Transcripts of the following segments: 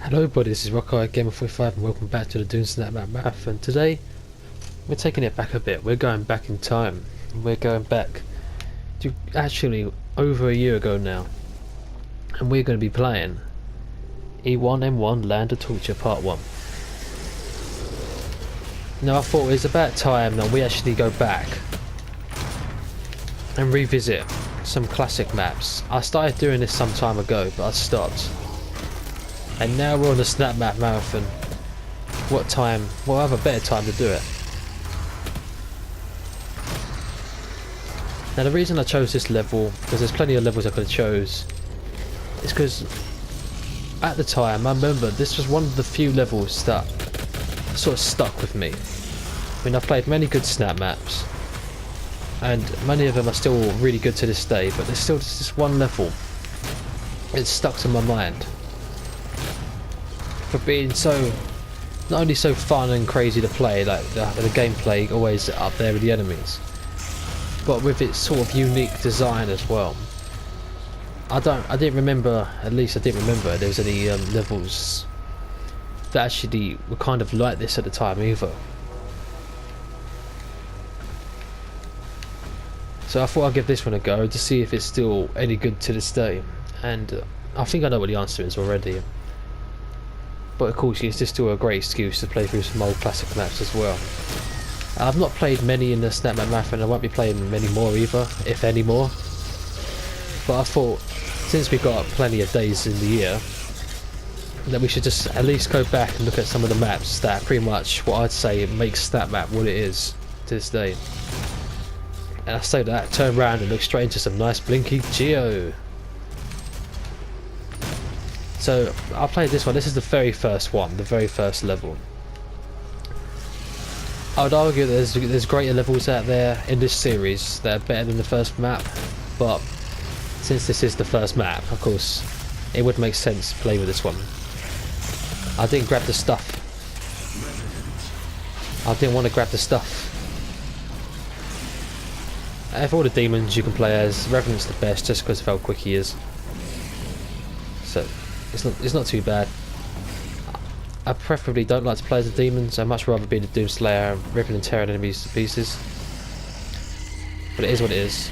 Hello buddy, this is Rocko Gamer45 and welcome back to the Doom Snapmap Marathon. Today we're taking it back a bit. We're going back in time. We're going back to actually over a year ago now, and we're going to be playing E1M1 Land of Torture Part 1. Now I thought it was about time that we actually go back and revisit some classic maps. I started doing this some time ago but I stopped. And now we're on the Snapmap Marathon. What other better time to do it? Now the reason I chose this level, because there's plenty of levels I could have chose, is because at the time I remember this was one of the few levels that sort of stuck with me. I mean, I've played many good Snap maps, and many of them are still really good to this day, but there's still just this one level that's stuck to my mind. For being so, not only so fun and crazy to play, like the gameplay always up there with the enemies, but with its sort of unique design as well. I didn't remember there was any levels that actually were kind of like this at the time either. So I thought I'd give this one a go to see if it's still any good to this day, and I think I know what the answer is already. But of course it's just still a great excuse to play through some old classic maps as well. I've not played many in the Snapmap Marathon, I won't be playing many more either, if any more. But I thought, since we've got plenty of days in the year, that we should just at least go back and look at some of the maps that are pretty much what I'd say makes Snapmap what it is to this day. And I say that, turn around and look straight into some nice blinky geo. So I played this one. This is the very first one, the very first level. I would argue that there's greater levels out there in this series that are better than the first map, but since this is the first map, of course, it would make sense to play with this one. I didn't grab the stuff. I didn't want to grab the stuff. Out of all the demons you can play as, Revenant's the best just because of how quick he is. So it's not too bad. I preferably don't like to play as the demons. I'd much rather be the Doomslayer, ripping and tearing enemies to pieces. But it is what it is.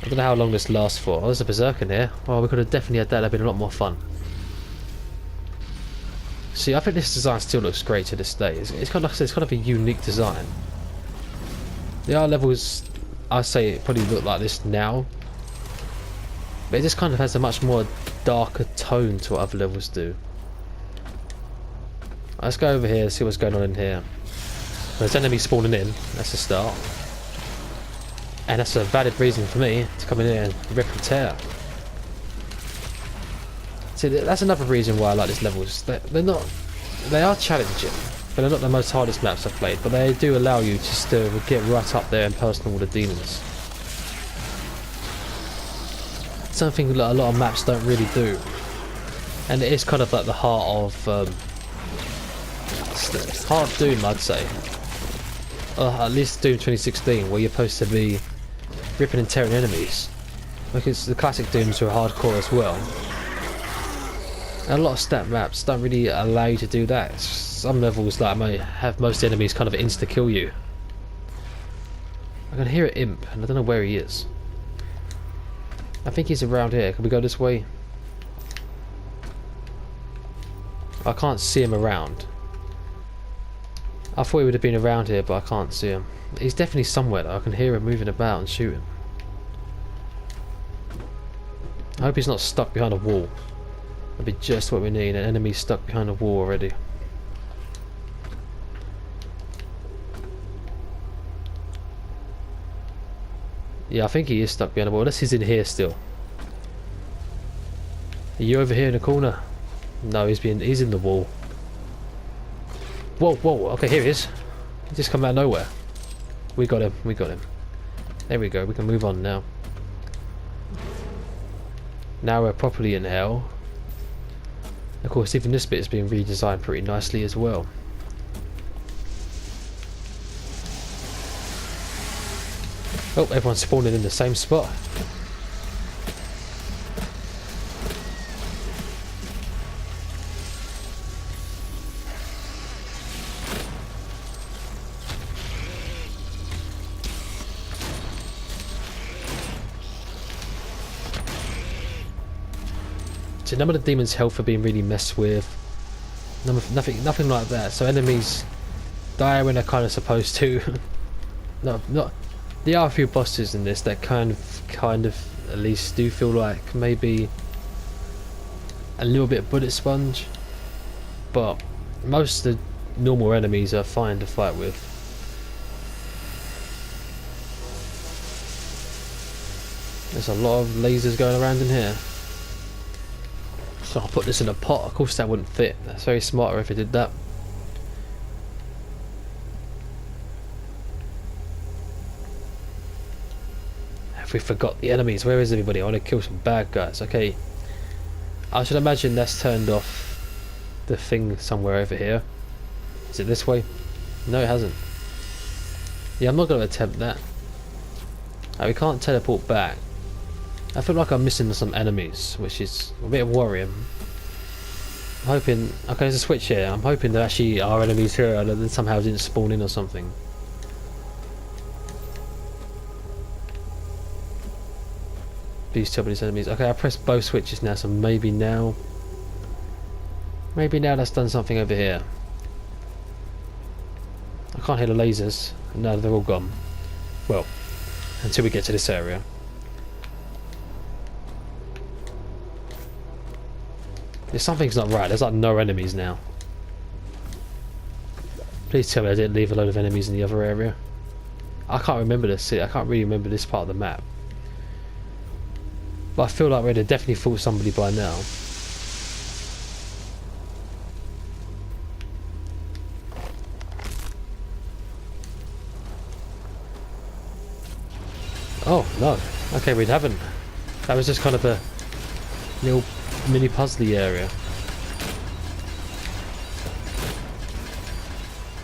I don't know how long this lasts for. Oh, there's a berserker in here. Well, we could have definitely had that. That'd been a lot more fun. See, I think this design still looks great to this day. It's kind of, like I said, it's kind of a unique design. There are levels I say it probably look like this now, but it just kind of has a much more darker tone to what other levels do. Let's go over here and see what's going on in here. There's enemies spawning in, that's a start. And that's a valid reason for me to come in here and rip and tear. See, that's another reason why I like these levels. They are challenging, but they're not the most hardest maps I've played, but they do allow you just to get right up there and personal with the demons. Something that a lot of maps don't really do, and it is kind of like the heart of Doom, I'd say. At least Doom 2016, where you're supposed to be ripping and tearing enemies, because the classic Dooms are hardcore as well. And a lot of stat maps don't really allow you to do that. Some levels that may have most enemies kind of insta kill you. I can hear an imp, and I don't know where he is. I think he's around here. Can we go this way? I can't see him around. I thought he would have been around here, but I can't see him. He's definitely somewhere though. I can hear him moving about and shooting. I hope he's not stuck behind a wall. That'd be just what we need. An enemy stuck behind a wall already. Yeah, I think he is stuck behind a wall. Unless he's in here still. Are you over here in the corner? No, he's in the wall. Whoa, whoa, okay, here he is. He just come out of nowhere. We got him, we got him. There we go, we can move on now. Now we're properly in hell. Of course, even this bit is being redesigned pretty nicely as well. Oh, everyone's spawning in the same spot. So none of the demons' health are being really messed with. Nothing like that. So enemies die when they're kind of supposed to. No, not. There are a few bosses in this that kind of at least do feel like maybe a little bit bullet sponge, but most of the normal enemies are fine to fight with. There's a lot of lasers going around in here. So I'll put this in a pot. Of course that wouldn't fit. That's very smart if it did that. Have we forgot the enemies? Where is everybody? I want to kill some bad guys. Okay. I should imagine that's turned off the thing somewhere over here. Is it this way? No, it hasn't. Yeah, I'm not going to attempt that. We can't teleport back. I feel like I'm missing some enemies, which is a bit worrying. I'm hoping... Okay, there's a switch here. I'm hoping there actually are enemies here and that somehow didn't spawn in or something. Please tell me these enemies. Okay, I pressed both switches now, so maybe now... Maybe now that's done something over here. I can't hear the lasers. No, they're all gone. Well, until we get to this area. Something's not right. There's like no enemies now. Please tell me I didn't leave a load of enemies in the other area. I can't remember this. I can't really remember this part of the map. But I feel like we'd have definitely fought somebody by now. Oh no. Okay, we haven't. That was just kind of a little mini puzzly area.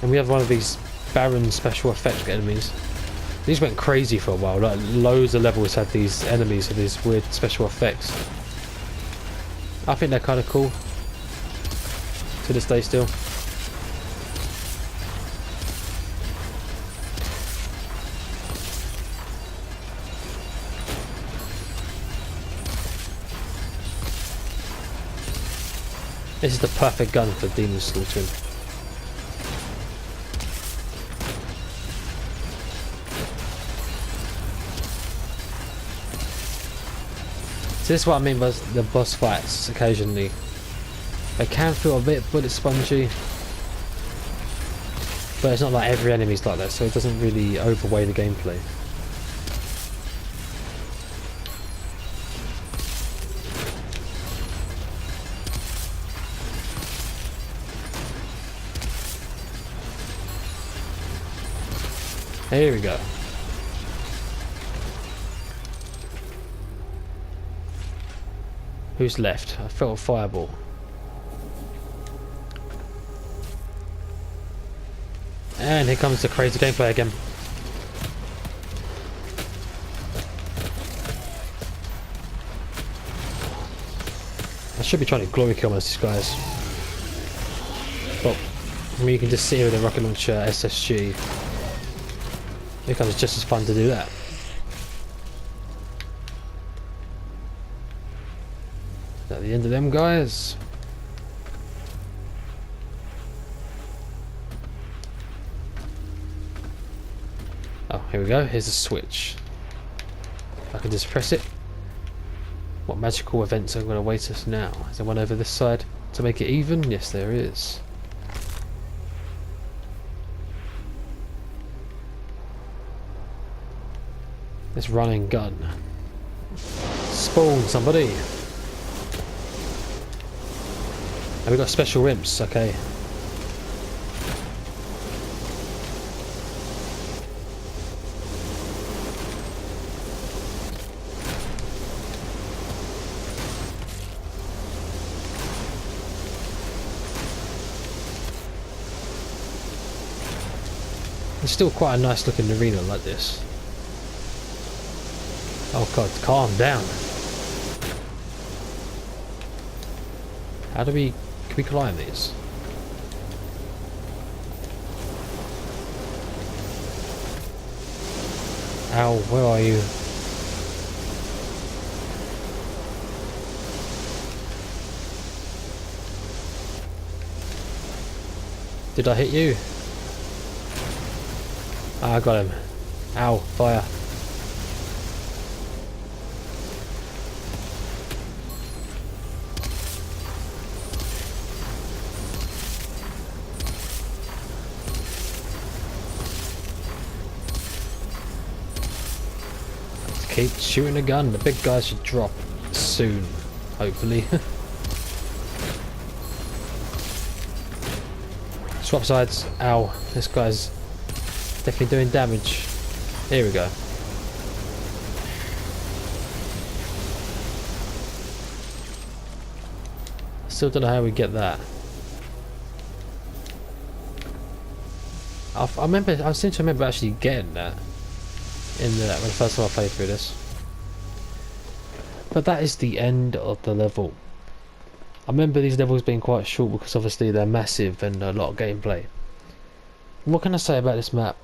And we have one of these barren special effect enemies. These went crazy for a while, like loads of levels had these enemies with these weird special effects. I think they're kind of cool to this day still. This is the perfect gun for demon slaughtering. So this is what I mean by the boss fights occasionally. They can feel a bit bullet spongy, but it's not like every enemy's like that, so it doesn't really overweigh the gameplay. Here we go. Who's left? I felt a fireball. And here comes the crazy gameplay again. I should be trying to glory kill most of these guys. But I mean, you can just see with a rocket launcher SSG. It becomes just as fun to do that. Is that the end of them guys? Oh, here we go. Here's a switch. If I can just press it. What magical events are going to await us now? Is there one over this side to make it even? Yes, there is. This running gun. Spawn somebody. And we've got special imps, okay. It's still quite a nice looking arena like this. Oh god, calm down. How do we... can we climb these? Ow, where are you? Did I hit you? Ah, I got him. Ow, fire. Let's keep shooting the gun. The big guy should drop soon, hopefully. Swap sides. Ow, this guy's definitely doing damage. Here we go. Still don't know how we get that. I seem to remember actually getting that in when the first time I played through this. But that is the end of the level. I remember these levels being quite short because obviously they're massive and a lot of gameplay. What can I say about this map?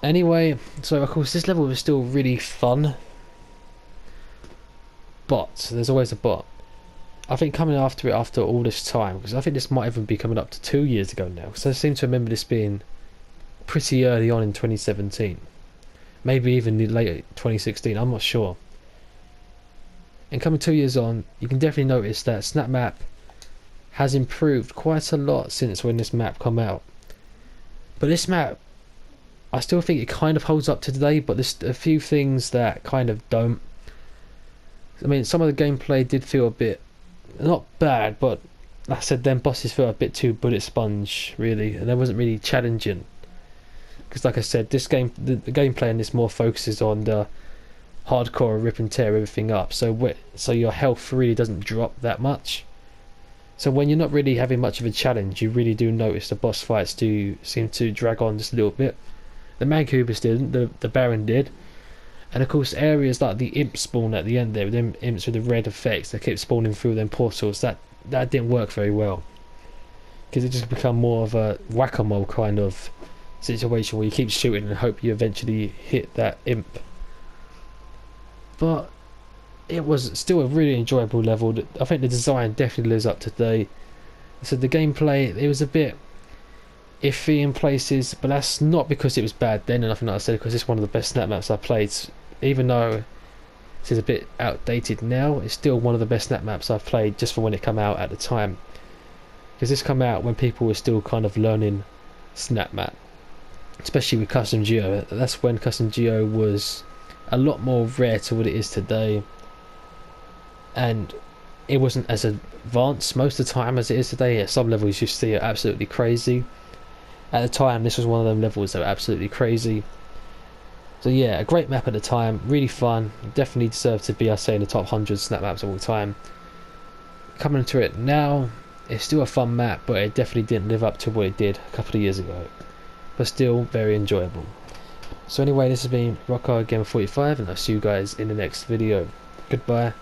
Anyway, so of course this level was still really fun. But, there's always a but. I think coming after it after all this time, because I think this might even be coming up to 2 years ago now. So I seem to remember this being pretty early on in 2017. Maybe even late 2016, I'm not sure. And coming 2 years on, you can definitely notice that Snapmap has improved quite a lot since when this map come out. But this map, I still think it kind of holds up to today, but there's a few things that kind of don't. I mean, some of the gameplay did feel a bit, not bad, but like I said, them bosses felt a bit too bullet sponge, really, and they wasn't really challenging. Because like I said, this game, the gameplay in this more focuses on the hardcore rip and tear everything up, so your health really doesn't drop that much. So when you're not really having much of a challenge, you really do notice the boss fights do seem to drag on just a little bit. The Mancubus didn't, the Baron did. And of course areas like the imp spawn at the end there, them imps with the red effects that kept spawning through them portals, that didn't work very well. Because it just become more of a whack-a-mole kind of situation where you keep shooting and hope you eventually hit that imp. But it was still a really enjoyable level. I think the design definitely lives up to today. So the gameplay, it was a bit iffy in places, but that's not because it was bad then and nothing like I said, because it's one of the best snap maps I've played. Even though it is a bit outdated now, it's still one of the best snap maps I've played just for when it came out at the time. Because this came out when people were still kind of learning snap map, especially with custom geo. That's when custom geo was a lot more rare to what it is today, and it wasn't as advanced most of the time as it is today. At some levels you see it absolutely crazy. At the time this was one of them levels that were absolutely crazy. So yeah, a great map at the time, really fun, definitely deserved to be, I say, in the top 100 snap maps of all time. Coming to it now, it's still a fun map, but it definitely didn't live up to what it did a couple of years ago, but still very enjoyable. So anyway, this has been Rocko Gamer 45, and I'll see you guys in the next video. Goodbye.